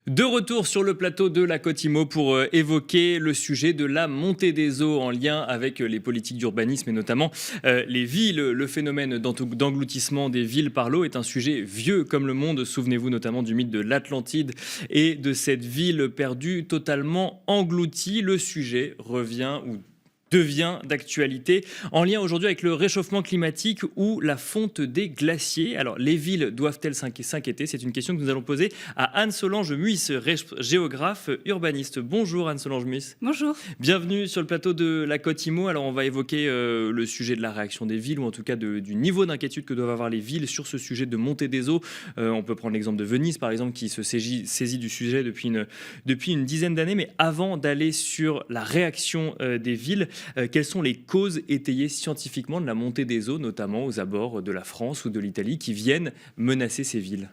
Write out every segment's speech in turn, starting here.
De retour sur le plateau de la Côte Imo pour évoquer le sujet de la montée des eaux en lien avec les politiques d'urbanisme et notamment les villes. Le phénomène d'engloutissement des villes par l'eau est un sujet vieux comme le monde. Souvenez-vous notamment du mythe de l'Atlantide et de cette ville perdue totalement engloutie. Le sujet revient ou devient d'actualité en lien aujourd'hui avec le réchauffement climatique ou la fonte des glaciers. Alors, les villes doivent-elles s'inquiéter? C'est une question que nous allons poser à Anne-Solange Muys, géographe urbaniste. Bonjour Anne-Solange Muys. Bonjour. Bienvenue sur le plateau de la Côte Imo. Alors, on va évoquer le sujet de la réaction des villes ou en tout cas du niveau d'inquiétude que doivent avoir les villes sur ce sujet de montée des eaux. On peut prendre l'exemple de Venise, par exemple, qui se saisit du sujet depuis une dizaine d'années. Mais avant d'aller sur la réaction des villes, quelles sont les causes étayées scientifiquement de la montée des eaux, notamment aux abords de la France ou de l'Italie, qui viennent menacer ces villes?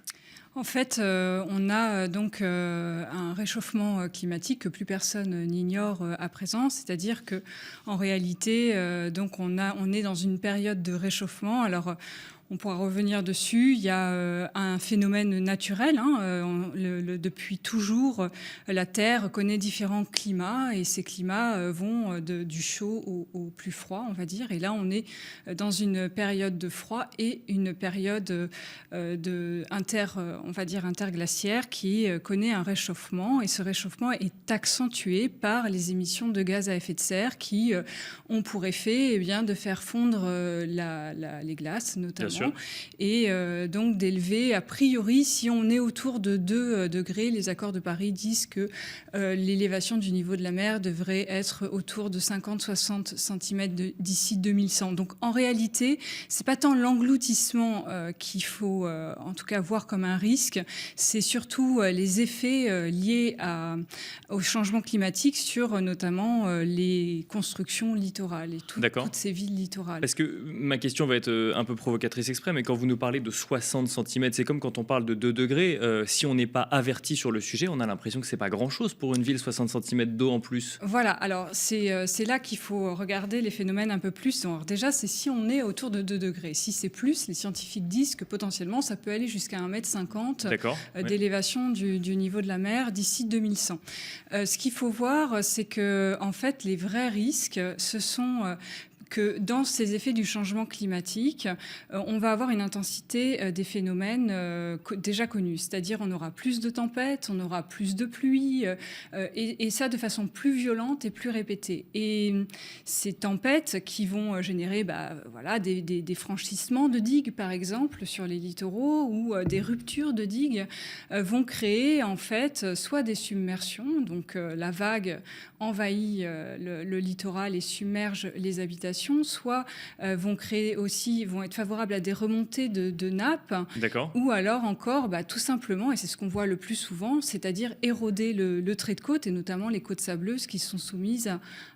En fait, on a donc un réchauffement climatique que plus personne n'ignore à présent, c'est-à-dire que en réalité, donc on est dans une période de réchauffement. Alors on pourra revenir dessus. Il y a un phénomène naturel. Depuis toujours, la Terre connaît différents climats et ces climats vont du chaud au plus froid, on va dire. Et là, on est dans une période de froid et une période interglaciaire qui connaît un réchauffement. Et ce réchauffement est accentué par les émissions de gaz à effet de serre qui ont pour effet de faire fondre les glaces, notamment. Et donc d'élever, a priori, si on est autour de 2 degrés, les accords de Paris disent que l'élévation du niveau de la mer devrait être autour de 50-60 cm d'ici 2100. Donc en réalité, c'est pas tant l'engloutissement qu'il faut en tout cas voir comme un risque, c'est surtout les effets liés au changement climatique sur notamment les constructions littorales et toutes ces villes littorales. Parce que ma question va être un peu provocatrice exprès, mais quand vous nous parlez de 60 cm, c'est comme quand on parle de 2 degrés. Si on n'est pas averti sur le sujet, on a l'impression que c'est pas grand-chose pour une ville, 60 cm d'eau en plus. Voilà, alors c'est là qu'il faut regarder les phénomènes un peu plus. Alors déjà, c'est si on est autour de 2 degrés. Si c'est plus, les scientifiques disent que potentiellement, ça peut aller jusqu'à 1,50 m d'élévation du niveau de la mer d'ici 2100. Ce qu'il faut voir, c'est que en fait, les vrais risques, ce sont que dans ces effets du changement climatique, on va avoir une intensité des phénomènes déjà connus. C'est-à-dire on aura plus de tempêtes, on aura plus de pluie, et ça de façon plus violente et plus répétée. Et ces tempêtes qui vont générer des franchissements de digues, par exemple, sur les littoraux, ou des ruptures de digues, vont créer en fait soit des submersions, donc la vague envahit le littoral et submerge les habitations, soit vont être favorables à des remontées de nappes, ou alors encore tout simplement, et c'est ce qu'on voit le plus souvent, c'est-à-dire éroder le trait de côte, et notamment les côtes sableuses qui sont soumises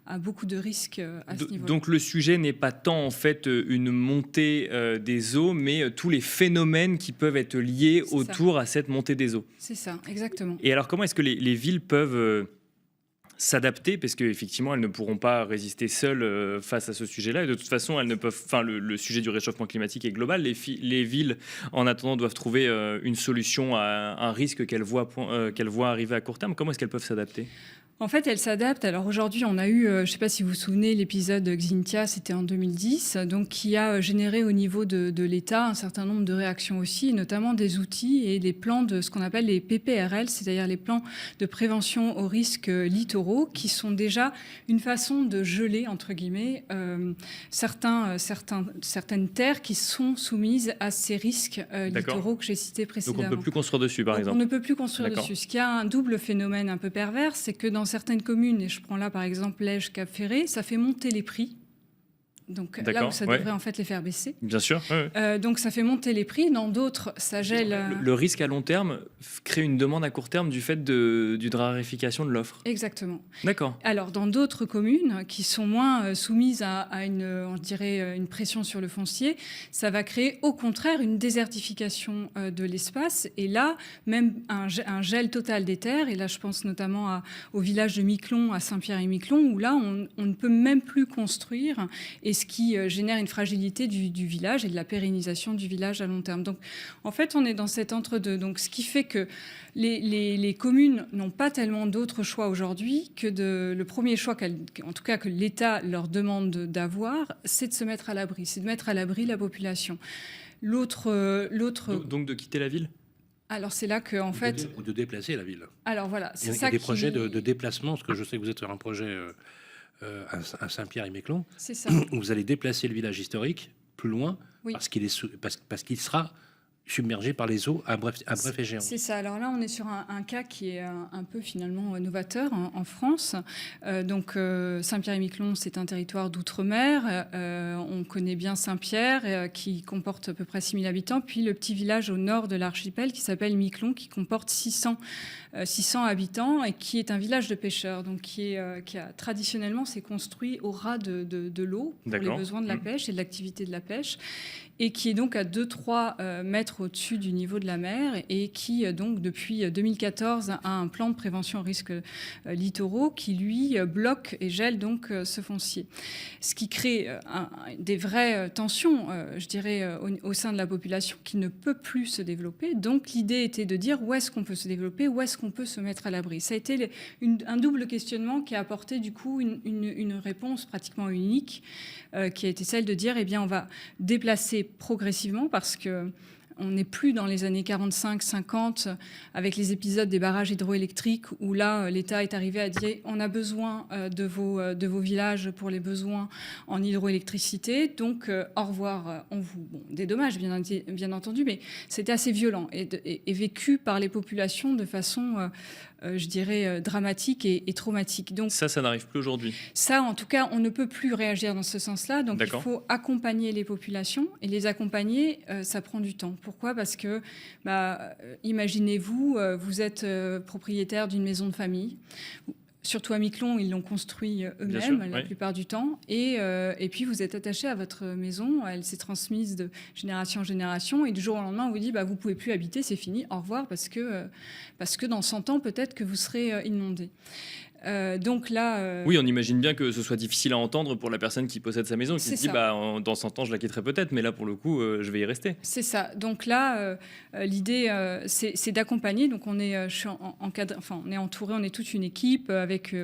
à beaucoup de risques à ce niveau-là. Donc le sujet n'est pas tant en fait une montée des eaux, mais tous les phénomènes qui peuvent être liés autour à cette montée des eaux. C'est ça, exactement. Et alors comment est-ce que les villes peuvent s'adapter, parce qu'effectivement elles ne pourront pas résister seules face à ce sujet-là, et de toute façon elles ne peuvent. Enfin, le sujet du réchauffement climatique est global. Les villes, en attendant, doivent trouver une solution à un risque qu'elles voient arriver à court terme. Comment est-ce qu'elles peuvent s'adapter? En fait, elle s'adapte. Alors aujourd'hui, on a eu, je ne sais pas si vous vous souvenez, l'épisode Xynthia, c'était en 2010, donc qui a généré au niveau de l'État un certain nombre de réactions aussi, notamment des outils et des plans de ce qu'on appelle les PPRL, c'est-à-dire les plans de prévention aux risques littoraux, qui sont déjà une façon de geler, entre guillemets, certaines terres qui sont soumises à ces risques littoraux que j'ai cités précédemment. Donc on ne peut plus construire dessus, par exemple. On ne peut plus construire dessus. Ce qui a un double phénomène un peu pervers, c'est que dans certaines communes, et je prends là par exemple Lège, Cap-Ferré, ça fait monter les prix. Donc là où ça devrait en fait les faire baisser. Bien sûr. Donc ça fait monter les prix. Dans d'autres, ça gèle. Le risque à long terme crée une demande à court terme du fait d'une raréfication de l'offre. Exactement. D'accord. Alors dans d'autres communes qui sont moins soumises à une pression sur le foncier, ça va créer au contraire une désertification de l'espace. Et là, même un gel total des terres. Et là, je pense notamment au village de Miquelon, à Saint-Pierre-et-Miquelon, où là, on ne peut même plus construire. Et ce qui génère une fragilité du village et de la pérennisation du village à long terme. Donc, en fait, on est dans cet entre-deux. Donc, ce qui fait que les communes n'ont pas tellement d'autres choix aujourd'hui que le premier choix, en tout cas que l'État leur demande d'avoir, c'est de se mettre à l'abri, c'est de mettre à l'abri la population. Donc de quitter la ville ? Alors c'est là que, en fait... Ou de déplacer la ville. Alors voilà, c'est ça. Il y a des projets de déplacement, parce que je sais que vous êtes sur un projet à Saint-Pierre-et-Miquelon. C'est ça. Où vous allez déplacer le village historique plus loin, oui. parce qu'il sera submergé par les eaux à bref échéance. C'est ça. Alors là, on est sur un cas qui est un peu finalement novateur en France. Saint-Pierre-et-Miquelon, c'est un territoire d'outre-mer. On connaît bien Saint-Pierre, qui comporte à peu près 6 000 habitants. Puis le petit village au nord de l'archipel qui s'appelle Miquelon, qui comporte 600 habitants et qui est un village de pêcheurs. Donc qui a traditionnellement s'est construit au ras de l'eau pour les besoins de la pêche et de l'activité de la pêche, et qui est donc à 2-3 mètres au-dessus du niveau de la mer, et qui, donc, depuis 2014, a un plan de prévention aux risques littoraux qui, lui, bloque et gèle donc ce foncier. Ce qui crée des vraies tensions, je dirais, au sein de la population, qui ne peut plus se développer. Donc, l'idée était de dire où est-ce qu'on peut se développer, où est-ce qu'on peut se mettre à l'abri. Ça a été un double questionnement qui a apporté, du coup, une réponse pratiquement unique, qui a été celle de dire, eh bien, on va déplacer progressivement, parce que on n'est plus dans les années 45-50 avec les épisodes des barrages hydroélectriques où là, l'État est arrivé à dire on a besoin de vos villages pour les besoins en hydroélectricité, donc au revoir, on vous... Bon, des dommages, bien entendu, mais c'était assez violent et vécu par les populations de façon... je dirais, dramatique et traumatique. Donc, ça n'arrive plus aujourd'hui. Ça, en tout cas, on ne peut plus réagir dans ce sens-là. Donc, il faut accompagner les populations. Et les accompagner, ça prend du temps. Pourquoi ? Parce que, imaginez-vous, vous êtes propriétaire d'une maison de famille. Surtout à Miquelon, ils l'ont construit eux-mêmes la plupart du temps. Et puis, vous êtes attaché à votre maison. Elle s'est transmise de génération en génération. Et du jour au lendemain, on vous dit vous ne pouvez plus habiter, c'est fini, au revoir, parce que dans 100 ans, peut-être que vous serez inondé. Donc là, oui, on imagine bien que ce soit difficile à entendre pour la personne qui possède sa maison, qui se dit dans 100 ans je la quitterai peut-être, mais là pour le coup je vais y rester. C'est ça. Donc là, l'idée c'est d'accompagner. Donc on est on est entouré, on est toute une équipe avec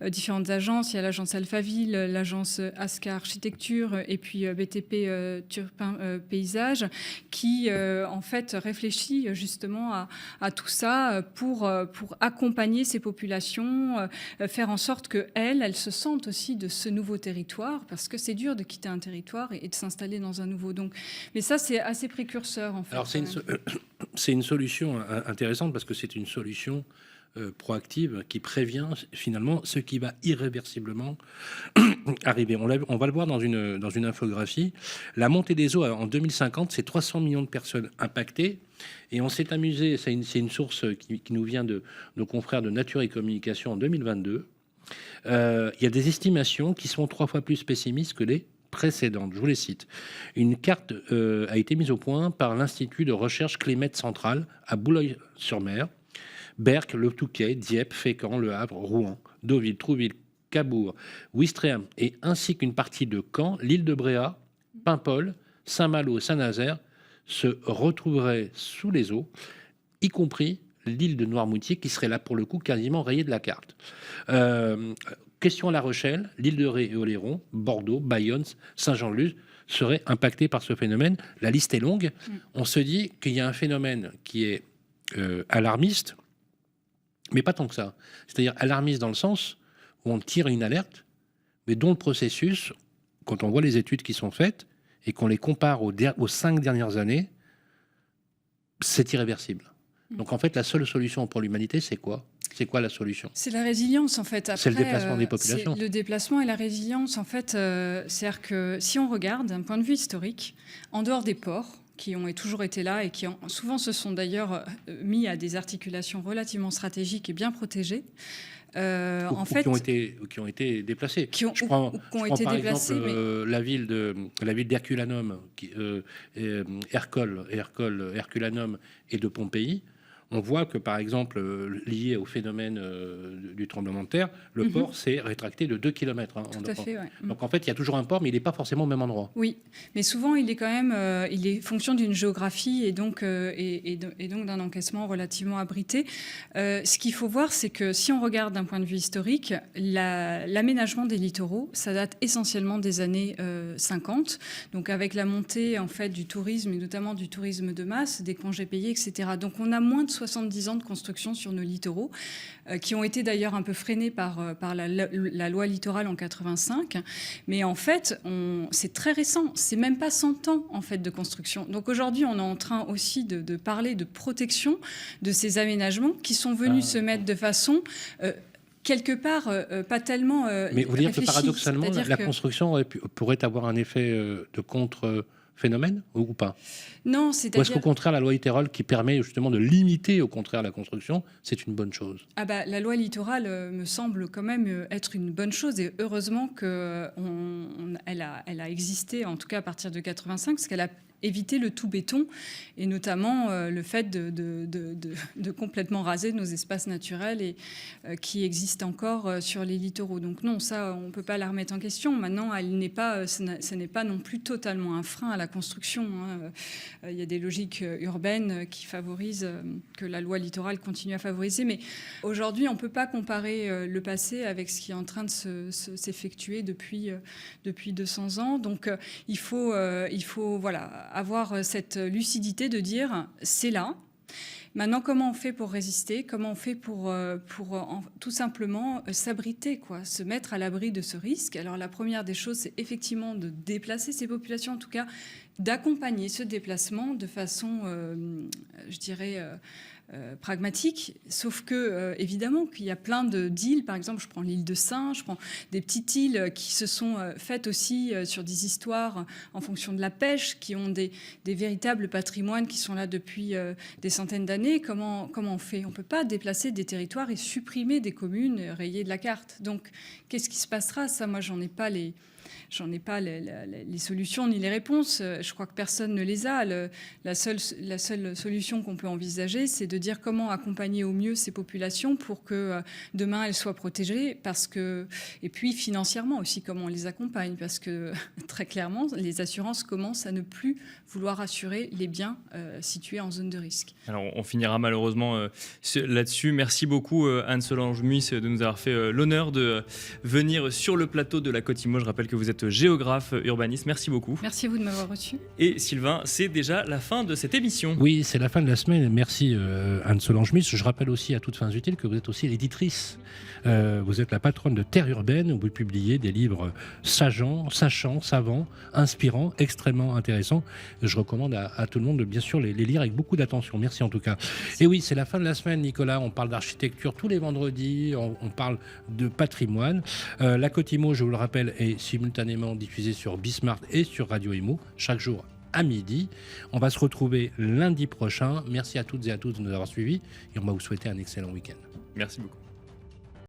différentes agences. Il y a l'agence Alphaville, l'agence ASCA Architecture et puis BTP Turpin Paysage qui en fait réfléchit justement à tout ça pour accompagner ces populations. Faire en sorte qu'elles se sentent aussi de ce nouveau territoire, parce que c'est dur de quitter un territoire et de s'installer dans un nouveau. Donc, mais ça, c'est assez précurseur, en fait. Alors, c'est une solution intéressante, parce que c'est une solution proactive qui prévient finalement ce qui va irréversiblement arriver. On va le voir dans une infographie. La montée des eaux en 2050, c'est 300 millions de personnes impactées. Et on s'est amusé, c'est une source qui nous vient de nos confrères de Nature et Communication en 2022. Il y a des estimations qui sont 3 fois plus pessimistes que les précédentes. Je vous les cite. Une carte a été mise au point par l'Institut de recherche Clémette Centrale à Boulogne-sur-Mer. Berck, Le Touquet, Dieppe, Fécamp, Le Havre, Rouen, Deauville, Trouville, Cabourg, Ouistreham, et ainsi qu'une partie de Caen, l'île de Bréhat, Paimpol, Saint-Malo, Saint-Nazaire se retrouveraient sous les eaux, y compris l'île de Noirmoutier qui serait là pour le coup quasiment rayée de la carte. Question à La Rochelle, l'île de Ré et Oléron, Bordeaux, Bayonne, Saint-Jean-de-Luz seraient impactés par ce phénomène. La liste est longue. On se dit qu'il y a un phénomène qui est alarmiste, mais pas tant que ça. C'est-à-dire alarmiste dans le sens où on tire une alerte, mais dont le processus, quand on voit les études qui sont faites et qu'on les compare aux 5 dernières années, c'est irréversible. Donc en fait, la seule solution pour l'humanité, c'est quoi ? C'est quoi la solution ? C'est la résilience, en fait. C'est le déplacement des populations. Le déplacement et la résilience, en fait, c'est-à-dire que si on regarde d'un point de vue historique, en dehors des ports, qui ont toujours été là et qui souvent se sont d'ailleurs mis à des articulations relativement stratégiques et bien protégées. En fait, qui ont été déplacés. Qui ont été par déplacés. Exemple, la ville d'Herculanum, Herculanum et de Pompéi on voit que, par exemple, lié au phénomène du tremblement de terre, le port s'est rétracté de 2 km. Hein, Tout à fait, ouais. Donc, en fait, il y a toujours un port, mais il n'est pas forcément au même endroit. Oui, mais souvent, il est quand même il est fonction d'une géographie et donc d'un encaissement relativement abrité. Ce qu'il faut voir, c'est que si on regarde d'un point de vue historique, l'aménagement des littoraux, ça date essentiellement des années 50, donc avec la montée en fait du tourisme et notamment du tourisme de masse, des congés payés, etc. Donc on a moins de 70 ans de construction sur nos littoraux, qui ont été d'ailleurs un peu freinés par la loi littorale en 85. Mais en fait, c'est très récent. C'est même pas 100 ans en fait de construction. Donc aujourd'hui, on est en train aussi de parler de protection de ces aménagements qui sont venus se mettre de façon quelque part pas tellement mais vous voulez dire que paradoxalement, la construction pourrait avoir un effet de contre-phénomène ou pas? Non, c'est-à-dire... Ou est-ce qu'au contraire, la loi littorale qui permet justement de limiter au contraire la construction, c'est une bonne chose? La loi littorale me semble quand même être une bonne chose et heureusement qu'elle a existé, en tout cas à partir de 85, parce qu'elle a éviter le tout béton et notamment le fait de complètement raser nos espaces naturels et qui existent encore sur les littoraux. Donc non, ça, on ne peut pas la remettre en question. Maintenant, ce n'est pas non plus totalement un frein à la construction. Hein. Il y a des logiques urbaines qui favorisent, que la loi littorale continue à favoriser. Mais aujourd'hui, on ne peut pas comparer le passé avec ce qui est en train de s'effectuer depuis 200 ans. Donc il faut voilà, avoir cette lucidité de dire c'est là. Maintenant, comment on fait pour résister? Comment on fait pour tout simplement s'abriter, quoi, se mettre à l'abri de ce risque? Alors la première des choses, c'est effectivement de déplacer ces populations, en tout cas d'accompagner ce déplacement de façon, je dirais, pragmatique, sauf que évidemment qu'il y a plein d'îles, par exemple je prends l'île de Sein, je prends des petites îles qui se sont faites aussi sur des histoires en fonction de la pêche, qui ont des véritables patrimoines qui sont là depuis des centaines d'années. Comment on fait? On ne peut pas déplacer des territoires et supprimer des communes rayées de la carte. Donc qu'est-ce qui se passera? Ça, moi j'en ai pas les solutions ni les réponses. Je crois que personne ne les a. La seule solution qu'on peut envisager, c'est de dire comment accompagner au mieux ces populations pour que demain elles soient protégées. Et puis financièrement aussi, comment on les accompagne. Parce que très clairement, les assurances commencent à ne plus vouloir assurer les biens situés en zone de risque. Alors on finira malheureusement là-dessus. Merci beaucoup Anne-Solange Muys de nous avoir fait l'honneur de venir sur le plateau de la Côte-Imo. Je rappelle que vous êtes géographe urbaniste. Merci beaucoup. Merci à vous de m'avoir reçu. Et Sylvain, c'est déjà la fin de cette émission. Oui, c'est la fin de la semaine. Merci Anne-Solange Muys. Je rappelle aussi à toutes fins utiles que vous êtes aussi l'éditrice. Vous êtes la patronne de Terre Urbaine, où vous publiez des livres sachants, savants, inspirants, extrêmement intéressants. Je recommande à tout le monde de bien sûr les lire avec beaucoup d'attention. Merci en tout cas. Merci. Et oui, c'est la fin de la semaine, Nicolas. On parle d'architecture tous les vendredis. On parle de patrimoine. La Côte-Imo, je vous le rappelle, est simultanément diffusée sur Bismart et sur Radio Imo chaque jour à midi. On va se retrouver lundi prochain. Merci à toutes et à tous de nous avoir suivis et on va vous souhaiter un excellent week-end. Merci beaucoup.